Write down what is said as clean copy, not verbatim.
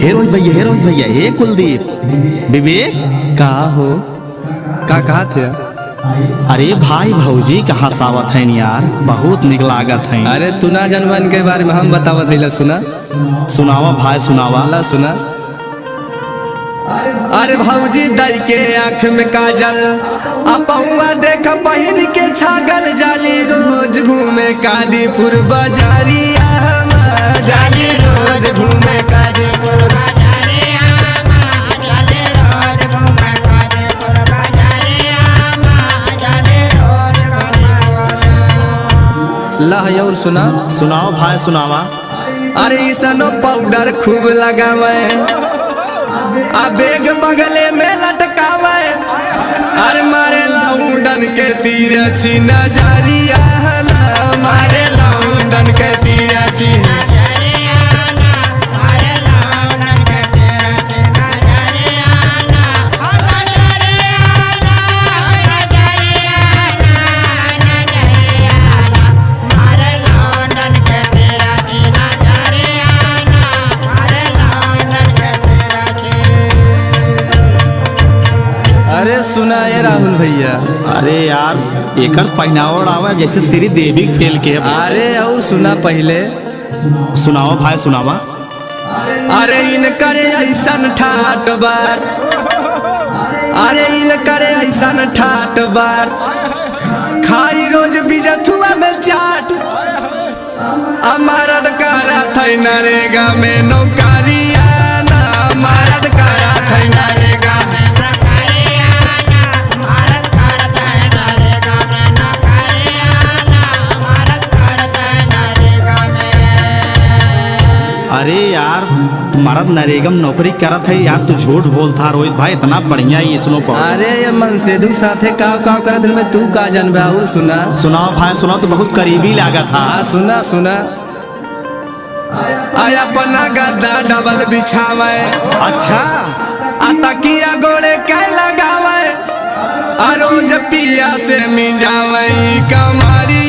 हे रोहित भैया, हे रोहित भैया, हे कुलदीप, विवेक। कहा हो? का कहा थे? अरे भाई भौजी कहाँ सावत है यार, बहुत निक लागत है। अरे तू ना जनवन के बारे में हम बतावत है, सुना सुनावा भाई सुनावा। अल्लाह सुना। अरे भौजी दाई के आँख में काजल, अपहुआ देख पहन के छागल, जाली रोज घूमे कादीपुर बाजारिया, जाली रोज घूमे कादीपुर बाजारिया, जाली रोज घूमे कादीपुर बाजारिया, जाली रोज। ला और सुना। सुनाओ भाई सुनावा। अरे इसनो पाउडर खूब लगावे, बेग बगले में लटकावे, अरे मारे लौंडन के तीर छी नजरिया, मारे लौंडन के तीर छी नजरिया, मारे लौंडन के तीर छी नजरिया, मारे लौंडन के तीर छी नजरिया, मारे लौंडन के तीर छी। अरे सुना ये राहुल भैया। अरे यार एकर पहनावड़ आवा जैसे श्री देवी फेल के। अरे और सुना पहले। सुनाओ भाई सुनावा। अरे इन करे ऐसन ठाट बार, अरे इन करे ऐसन ठाट बार, खाई रोज बिजथुआ में चाट, अमरद करा थे नरेगा में नौकरिया, मरद करा थे नरेगा में। अरे यार मर्द नरेगा में नौकरी करत है यार, तू झूठ बोलता रोहित भाई, इतना बढ़िया ये सुनो पाओ। अरे ये मन से दुख साथे काव काव करत में तू का जानबे? और सुना। सुनाओ भाई सुनाओ, तो बहुत करीबी लागत था। हाँ सुना सुना। आया अपना गद्दा डबल बिछावे, अच्छा तकिया गोड़े के लगावे, रोज पिया से मिजावे कमारी,